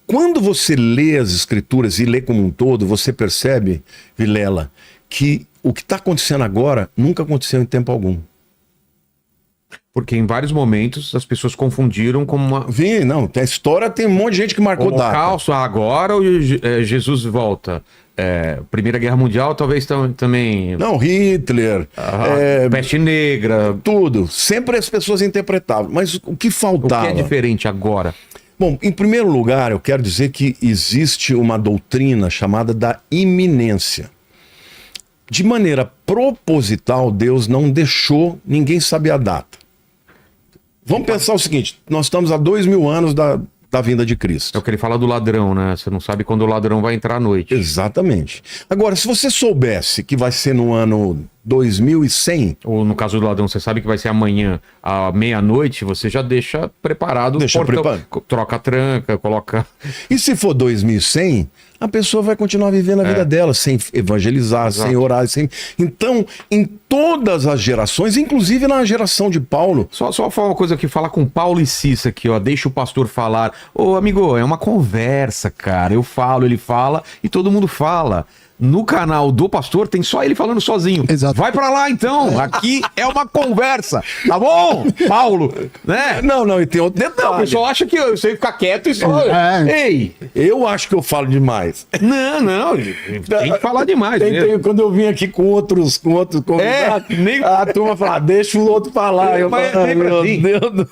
quando você lê as escrituras e lê como um todo, você percebe, Vilela, que o que está acontecendo agora nunca aconteceu em tempo algum. Porque em vários momentos as pessoas confundiram como uma... Não, a história tem um monte de gente que marcou data. Holocausto, agora ou Jesus volta? Primeira Guerra Mundial, talvez também... Não, Hitler... Peste Negra... Tudo. Sempre as pessoas interpretavam. Mas o que faltava... O que é diferente agora? Bom, em primeiro lugar, eu quero dizer que existe uma doutrina chamada da iminência. De maneira proposital, Deus não deixou ninguém saber a data. Vamos pensar o seguinte, nós estamos há 2000 anos da vinda de Cristo. É o que ele fala do ladrão, né? Você não sabe quando o ladrão vai entrar à noite. Exatamente. Agora, se você soubesse que vai ser no ano 2100... Ou no caso do ladrão, você sabe que vai ser amanhã à meia-noite, você já deixa preparado o portão. Troca a tranca, coloca... E se for 2100, a pessoa vai continuar vivendo a vida dela, sem evangelizar, sem orar, sem... Então, em todas as gerações, inclusive na geração de Paulo... Só falar uma coisa aqui, falar com Paulo e Cissa aqui, ó, deixa o pastor falar. Ô, amigo, é uma conversa, cara. Eu falo, ele fala e todo mundo fala. No canal do pastor tem só ele falando sozinho. Exato. Vai pra lá então, aqui é uma conversa, tá bom, Paulo? Né? Não, e tem outro detalhe. Não, o pessoal acha que eu sei ficar quieto e só... Ei! Eu acho que eu falo demais. Não, tem que falar demais. Quando eu vim aqui com outros convidados, a turma fala, deixa o outro falar. Eu falo, meu Deus...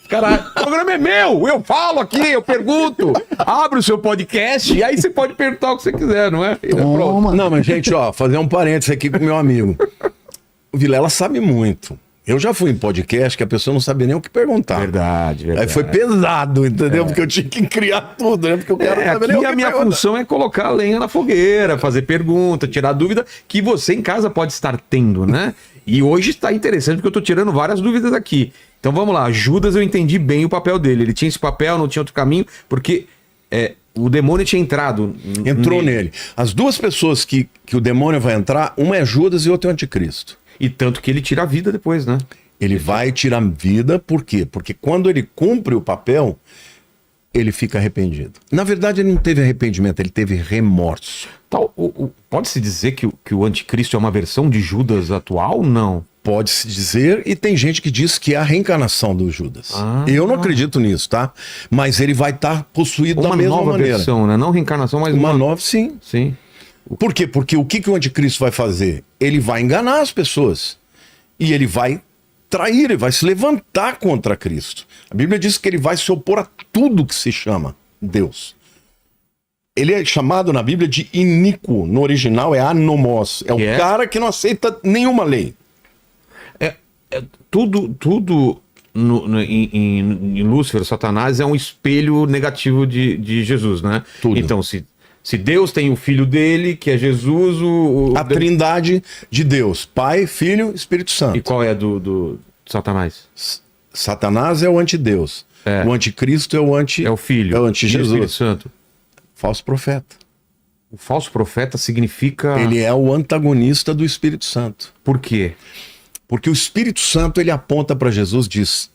Cara, o programa é meu, eu falo aqui, eu pergunto. Abre o seu podcast e aí você pode perguntar o que você quiser, não é? Pronto. Não, mas gente, ó, fazer um parênteses aqui com o meu amigo. O Vilela sabe muito. Eu já fui em podcast que a pessoa não sabia nem o que perguntar. Verdade. Aí foi pesado, entendeu? Porque eu tinha que criar tudo, né? Porque eu quero saber nem o que a minha perguntar. função é colocar a lenha na fogueira, fazer pergunta, tirar dúvida que você em casa pode estar tendo, né? E hoje está interessante porque eu estou tirando várias dúvidas aqui. Então vamos lá, Judas eu entendi bem o papel dele. Ele tinha esse papel, não tinha outro caminho, porque o demônio tinha entrado. Entrou nele. As duas pessoas que o demônio vai entrar, uma é Judas e outra é o anticristo. E tanto que ele tira a vida depois, né? Ele vai tirar vida, por quê? Porque quando ele cumpre o papel, ele fica arrependido. Na verdade, ele não teve arrependimento, ele teve remorso. Pode-se dizer que o anticristo é uma versão de Judas atual? Não. Pode-se dizer, e tem gente que diz que é a reencarnação do Judas. Eu não acredito nisso, tá? Mas ele vai estar possuído da mesma maneira. Uma nova versão, né? Não reencarnação, mas uma nova, sim. Sim. Por quê? Porque o que o anticristo vai fazer? Ele vai enganar as pessoas. E ele vai trair, ele vai se levantar contra Cristo. A Bíblia diz que ele vai se opor a tudo que se chama Deus. Ele é chamado na Bíblia de iníquo. No original é anomos. É o cara que não aceita nenhuma lei. Tudo em Lúcifer, Satanás, é um espelho negativo de Jesus, né? Tudo. Então, se Deus tem o filho dele, que é Jesus... A trindade de Deus. Pai, Filho, Espírito Santo. E qual é do Satanás? Satanás é o antideus. O anticristo é o anti... É o filho. É o anti-Jesus. Espírito Santo. Falso profeta. O falso profeta significa... Ele é o antagonista do Espírito Santo. Por quê? Porque o Espírito Santo, ele aponta para Jesus, diz...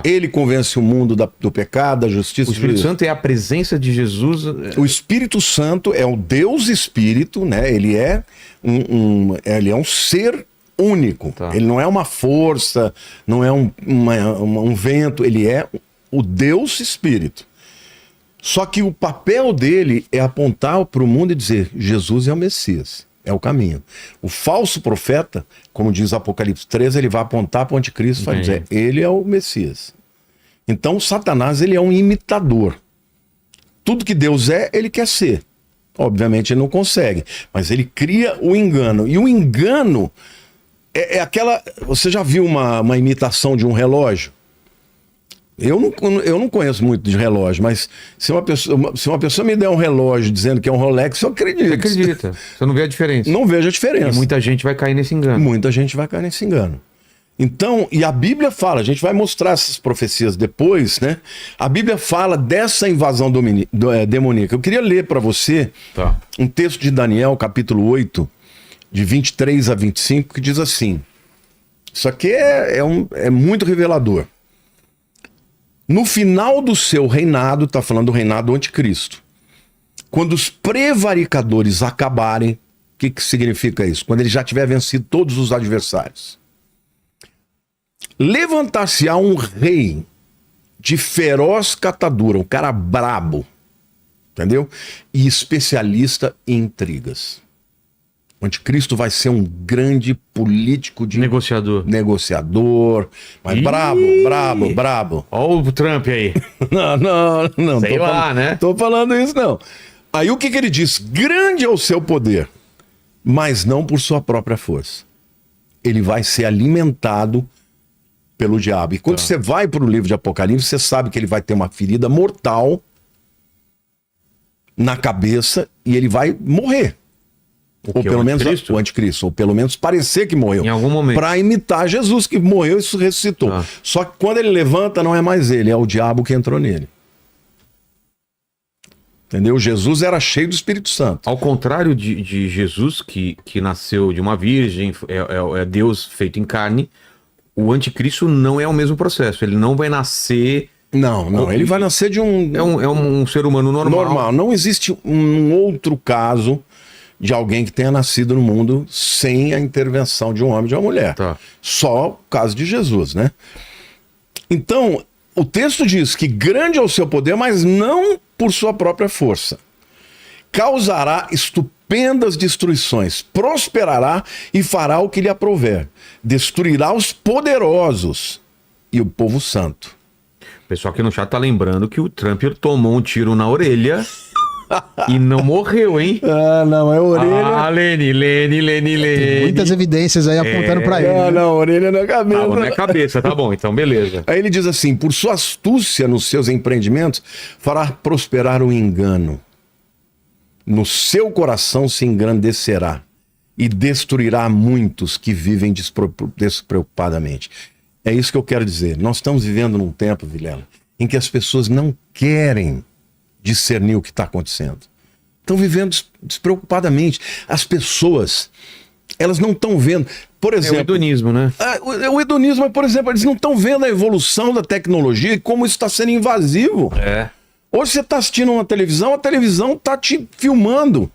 Ele convence o mundo do pecado, da justiça. O Espírito Santo é a presença de Jesus. O Espírito Santo é o Deus Espírito, né? Ele é um ser único. Ele não é uma força, não é um vento, ele é o Deus Espírito. Só que o papel dele é apontar para o mundo e dizer: Jesus é o Messias. É o caminho. O falso profeta, como diz Apocalipse 13, ele vai apontar para o anticristo e vai dizer, ele é o Messias. Então, Satanás, ele é um imitador. Tudo que Deus é, ele quer ser. Obviamente, ele não consegue. Mas ele cria o engano. E o engano é aquela... Você já viu uma imitação de um relógio? Eu não conheço muito de relógio, mas se uma pessoa me der um relógio dizendo que é um Rolex, eu acredito. Você acredita? Você não vê a diferença? Não vejo a diferença. E muita gente vai cair nesse engano. Muita gente vai cair nesse engano. Então, e a Bíblia fala, a gente vai mostrar essas profecias depois, né? A Bíblia fala dessa invasão demoníaca. Eu queria ler para você um texto de Daniel, capítulo 8, de 23 a 25, que diz assim. Isso aqui é muito revelador. No final do seu reinado, está falando do reinado do anticristo. Quando os prevaricadores acabarem, o que significa isso? Quando ele já tiver vencido todos os adversários. Levantar-se-á um rei de feroz catadura, um cara brabo, entendeu? E especialista em intrigas. O anticristo vai ser um grande político de... Negociador. Mas brabo. Olha o Trump aí. Não. Sei lá, né? Tô falando isso, não. Aí o que ele diz? Grande é o seu poder, mas não por sua própria força. Ele vai ser alimentado pelo diabo. E quando você vai para o livro de Apocalipse, você sabe que ele vai ter uma ferida mortal na cabeça e ele vai morrer. Ou pelo menos o anticristo, ou pelo menos parecer que morreu. Em algum momento. Para imitar Jesus, que morreu e ressuscitou. Só que quando ele levanta, não é mais ele, é o diabo que entrou nele. Entendeu? Jesus era cheio do Espírito Santo. Ao contrário de Jesus, que nasceu de uma virgem, é Deus feito em carne, o anticristo não é o mesmo processo. Ele não vai nascer... Não. Ele vai nascer de um... É um ser humano normal. Não existe um outro caso de alguém que tenha nascido no mundo sem a intervenção de um homem e de uma mulher. Só o caso de Jesus, né? Então, o texto diz que grande é o seu poder, mas não por sua própria força. Causará estupendas destruições, prosperará e fará o que lhe aprouver. Destruirá os poderosos e o povo santo. O pessoal aqui no chat tá lembrando que o Trump tomou um tiro na orelha e não morreu, hein? Não, é orelha. Lene. Muitas evidências aí apontando pra ele. Não, orelha na cabeça. Tava na cabeça, tá bom, então beleza. Aí ele diz assim, por sua astúcia nos seus empreendimentos, fará prosperar o engano. No seu coração se engrandecerá e destruirá muitos que vivem despreocupadamente. É isso que eu quero dizer. Nós estamos vivendo num tempo, Vilela, em que as pessoas não querem discernir o que está acontecendo. Estão vivendo despreocupadamente. As pessoas, elas não estão vendo... Por exemplo, o hedonismo, né? O hedonismo, por exemplo, eles não estão vendo a evolução da tecnologia e como isso está sendo invasivo. Hoje você está assistindo uma televisão, a televisão está te filmando.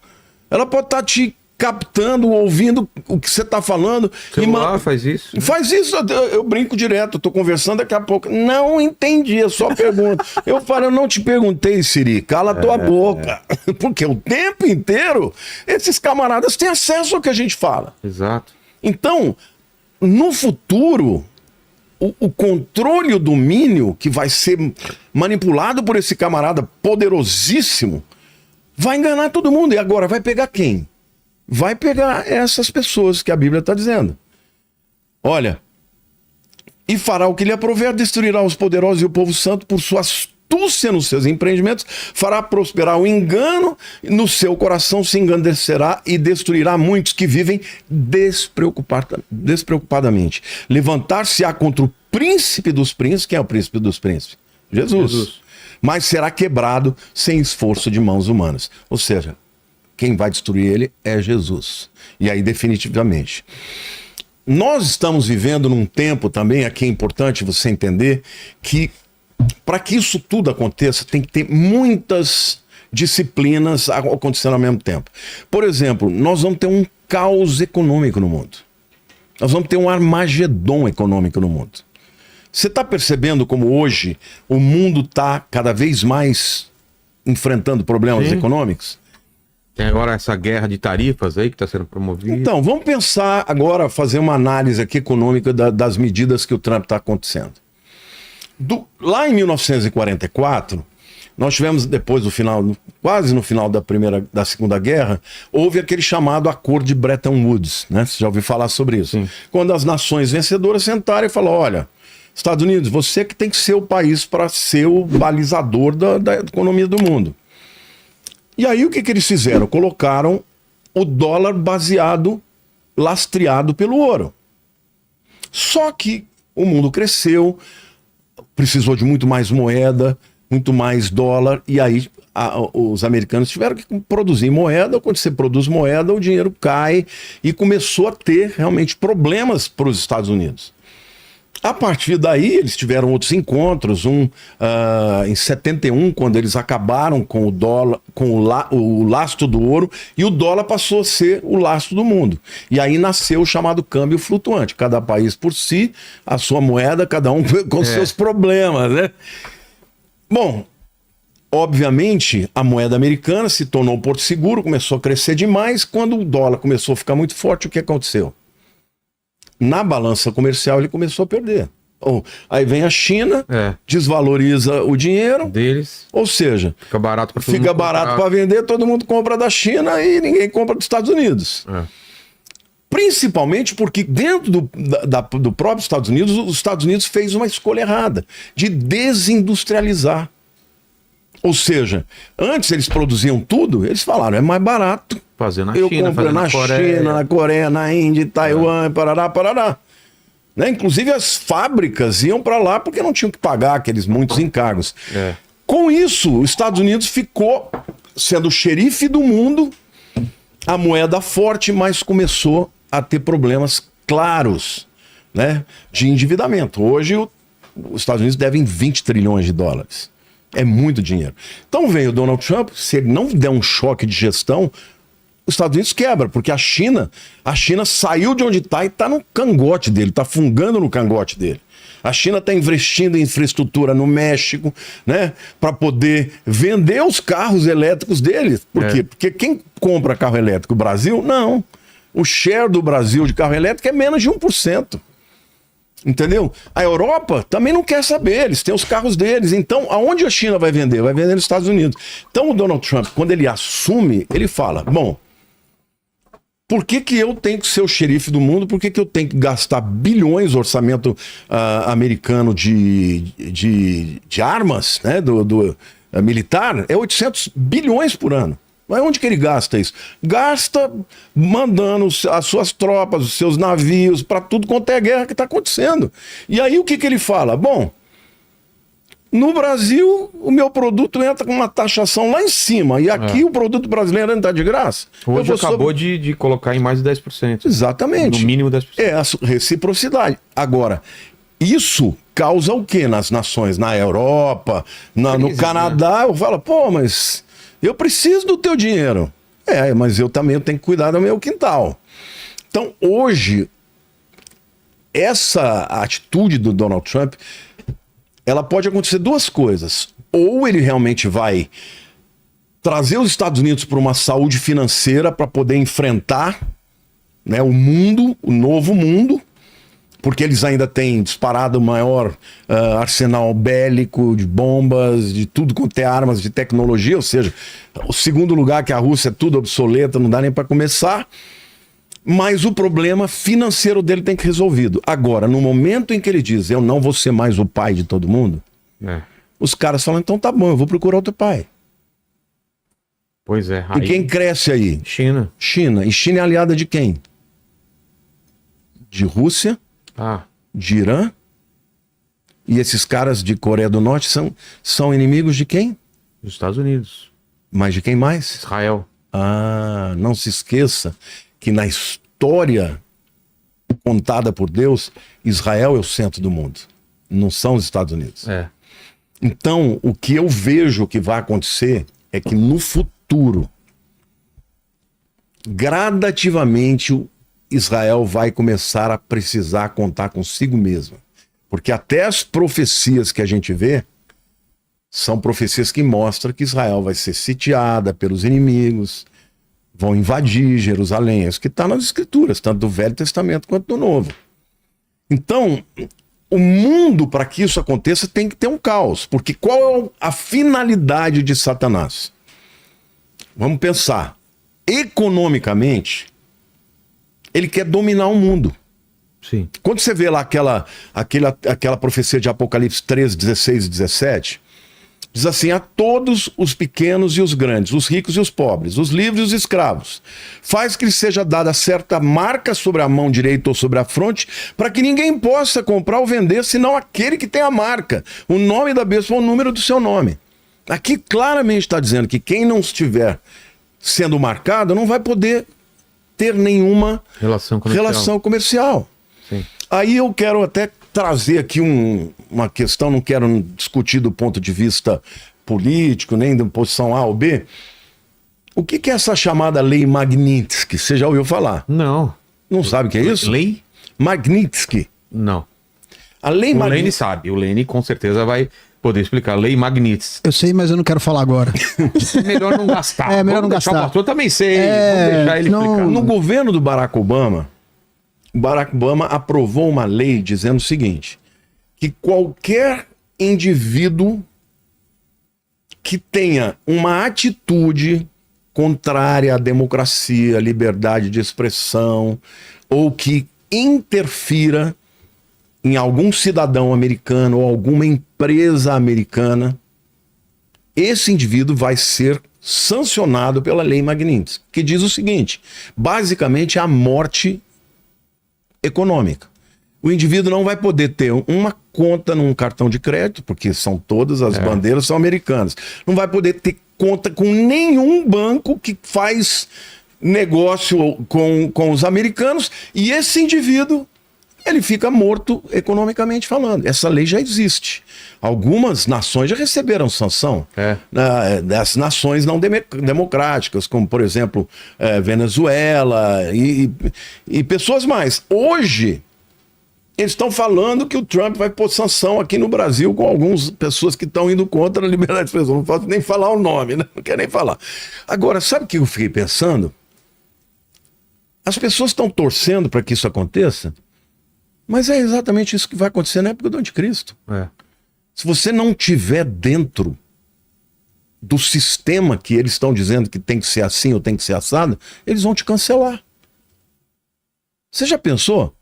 Ela pode estar te captando, ouvindo o que você está falando. O celular faz isso. Faz isso, eu brinco direto, estou conversando daqui a pouco. Não entendi, é só pergunta. Eu falo, eu não te perguntei, Siri, cala tua boca. Porque o tempo inteiro, esses camaradas têm acesso ao que a gente fala. Exato. Então, no futuro, o controle e o domínio que vai ser manipulado por esse camarada poderosíssimo vai enganar todo mundo. E agora, vai pegar quem? Vai pegar essas pessoas que a Bíblia está dizendo. Olha, e fará o que lhe aprouver, destruirá os poderosos e o povo santo por sua astúcia nos seus empreendimentos, fará prosperar o engano, no seu coração se engrandecerá e destruirá muitos que vivem despreocupadamente. Levantar-se-á contra o príncipe dos príncipes. Quem é o príncipe dos príncipes? Jesus. Mas será quebrado sem esforço de mãos humanas. Ou seja, quem vai destruir ele é Jesus. E aí, definitivamente. Nós estamos vivendo num tempo também, aqui é importante você entender, que para que isso tudo aconteça, tem que ter muitas disciplinas acontecendo ao mesmo tempo. Por exemplo, nós vamos ter um caos econômico no mundo. Nós vamos ter um Armagedon econômico no mundo. Você está percebendo como hoje o mundo está cada vez mais enfrentando problemas econômicos? Tem agora essa guerra de tarifas aí que está sendo promovida. Então, vamos pensar agora, fazer uma análise aqui econômica das medidas que o Trump está acontecendo. Lá em 1944, nós tivemos, depois do final, quase no final da Segunda Guerra, houve aquele chamado Acordo de Bretton Woods, né? Você já ouviu falar sobre isso? Sim. Quando as nações vencedoras sentaram e falaram, olha, Estados Unidos, você que tem que ser o país para ser o balizador da economia do mundo. E aí o que eles fizeram? Colocaram o dólar lastreado pelo ouro. Só que o mundo cresceu, precisou de muito mais moeda, muito mais dólar, e aí os americanos tiveram que produzir moeda. Quando você produz moeda, o dinheiro cai, e começou a ter realmente problemas para os Estados Unidos. A partir daí, eles tiveram outros encontros, em 71, quando eles acabaram com o dólar, com o lastro do ouro, e o dólar passou a ser o lastro do mundo. E aí nasceu o chamado câmbio flutuante. Cada país por si, a sua moeda, cada um com seus problemas, né? Bom, obviamente, a moeda americana se tornou um porto seguro, começou a crescer demais. Quando o dólar começou a ficar muito forte, o que aconteceu? Na balança comercial ele começou a perder. Aí vem a China, desvaloriza o dinheiro deles, ou seja, fica barato para vender, todo mundo compra da China e ninguém compra dos Estados Unidos. Principalmente porque dentro do próprio Estados Unidos, os Estados Unidos fez uma escolha errada de desindustrializar. Ou seja, antes eles produziam tudo, eles falaram, é mais barato fazer na eu China, compro na China, na Coreia, na Índia, Taiwan, parará. Né? Inclusive as fábricas iam para lá porque não tinham que pagar aqueles muitos encargos. Com isso, os Estados Unidos ficou sendo o xerife do mundo, a moeda forte, mas começou a ter problemas claros, né, de endividamento. Hoje os Estados Unidos devem 20 trilhões de dólares. É muito dinheiro. Então vem o Donald Trump, se ele não der um choque de gestão, os Estados Unidos quebra, porque a China saiu de onde está e está no cangote dele, está fungando no cangote dele. A China está investindo em infraestrutura no México, né, para poder vender os carros elétricos deles. Por quê? Porque quem compra carro elétrico? O Brasil? Não. O share do Brasil de carro elétrico é menos de 1%. Entendeu? A Europa também não quer saber, eles têm os carros deles. Então, aonde a China vai vender? Vai vender nos Estados Unidos. Então, o Donald Trump, quando ele assume, ele fala, bom, por que eu tenho que ser o xerife do mundo? Por que eu tenho que gastar bilhões, orçamento americano de armas, né, do militar? É 800 bilhões por ano. Mas onde que ele gasta isso? Gasta mandando as suas tropas, os seus navios, para tudo quanto é guerra que está acontecendo. E aí o que ele fala? Bom, no Brasil o meu produto entra com uma taxação lá em cima, e aqui o produto brasileiro não está de graça. Hoje acabou de colocar em mais de 10%. Exatamente. No mínimo 10%. É a reciprocidade. Agora, isso causa o quê nas nações? Na Europa, no Canadá, eu falo, pô, mas... eu preciso do teu dinheiro. Mas eu também tenho que cuidar do meu quintal. Então, hoje, essa atitude do Donald Trump, ela pode acontecer duas coisas. Ou ele realmente vai trazer os Estados Unidos para uma saúde financeira para poder enfrentar, né, o mundo, o novo mundo, porque eles ainda têm disparado o maior arsenal bélico de bombas, de tudo quanto é armas de tecnologia, ou seja, o segundo lugar que a Rússia é tudo obsoleta, não dá nem para começar, mas o problema financeiro dele tem que ser resolvido. Agora, no momento em que ele diz, eu não vou ser mais o pai de todo mundo, os caras falam, então tá bom, eu vou procurar outro pai. Pois é. E quem cresce aí? China. E China é aliada de quem? De Rússia, de Irã, e esses caras de Coreia do Norte são inimigos de quem? Dos Estados Unidos. Mas de quem mais? Israel. Não se esqueça que na história contada por Deus, Israel é o centro do mundo, não são os Estados Unidos. Então, o que eu vejo que vai acontecer é que no futuro, gradativamente, Israel vai começar a precisar contar consigo mesma. Porque até as profecias que a gente vê são profecias que mostram que Israel vai ser sitiada pelos inimigos, vão invadir Jerusalém. Isso que está nas escrituras, tanto do Velho Testamento quanto do Novo. Então, o mundo, para que isso aconteça, tem que ter um caos. Porque qual é a finalidade de Satanás? Vamos pensar. Economicamente, ele quer dominar o mundo. Sim. Quando você vê lá aquela profecia de Apocalipse 13, 16 e 17, diz assim, a todos os pequenos e os grandes, os ricos e os pobres, os livres e os escravos, faz que lhes seja dada certa marca sobre a mão direita ou sobre a fronte, para que ninguém possa comprar ou vender, senão aquele que tem a marca, o nome da besta ou o número do seu nome. Aqui claramente está dizendo que quem não estiver sendo marcado não vai poder ter nenhuma relação comercial. Sim. Aí eu quero até trazer aqui uma questão, não quero discutir do ponto de vista político, nem da posição A ou B. O que é essa chamada Lei Magnitsky? Você já ouviu falar? Não. Não sabe o que é isso? Lei? Magnitsky. Não. A Lei O Lene sabe. O Lene com certeza vai poder explicar. Lei Magnitsky. Eu sei, mas eu não quero falar agora. Melhor não gastar. É, melhor Vamos não deixar gastar. o pastor também sei. É, Vamos deixar ele não- explicar. No governo do Barack Obama, o Barack Obama aprovou uma lei dizendo o seguinte, que qualquer indivíduo que tenha uma atitude contrária à democracia, à liberdade de expressão, ou que interfira em algum cidadão americano ou alguma empresa americana, esse indivíduo vai ser sancionado pela Lei Magnitsky, que diz o seguinte, basicamente a morte econômica. O indivíduo não vai poder ter uma conta num cartão de crédito, porque são todas as bandeiras são americanas. Não vai poder ter conta com nenhum banco que faz negócio com os americanos, e esse indivíduo ele fica morto economicamente falando. Essa lei já existe. Algumas nações já receberam sanção das nações não democráticas, como, por exemplo, Venezuela e pessoas mais. Hoje, eles estão falando que o Trump vai pôr sanção aqui no Brasil com algumas pessoas que estão indo contra a liberdade de expressão. Não posso nem falar o nome, né? Não quero nem falar. Agora, sabe o que eu fiquei pensando? As pessoas estão torcendo para que isso aconteça, mas é exatamente isso que vai acontecer na época do anticristo. Se você não tiver dentro do sistema que eles estão dizendo que tem que ser assim ou tem que ser assado, eles vão te cancelar. Você já pensou?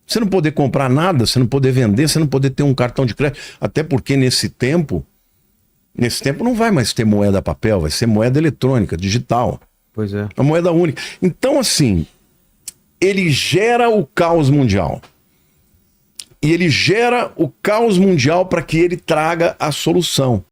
Você não poder comprar nada, você não poder vender, você não poder ter um cartão de crédito. Até porque nesse tempo não vai mais ter moeda papel, vai ser moeda eletrônica, digital. Pois é. A moeda única. Então, assim, ele gera o caos mundial. E ele gera o caos mundial para que ele traga a solução.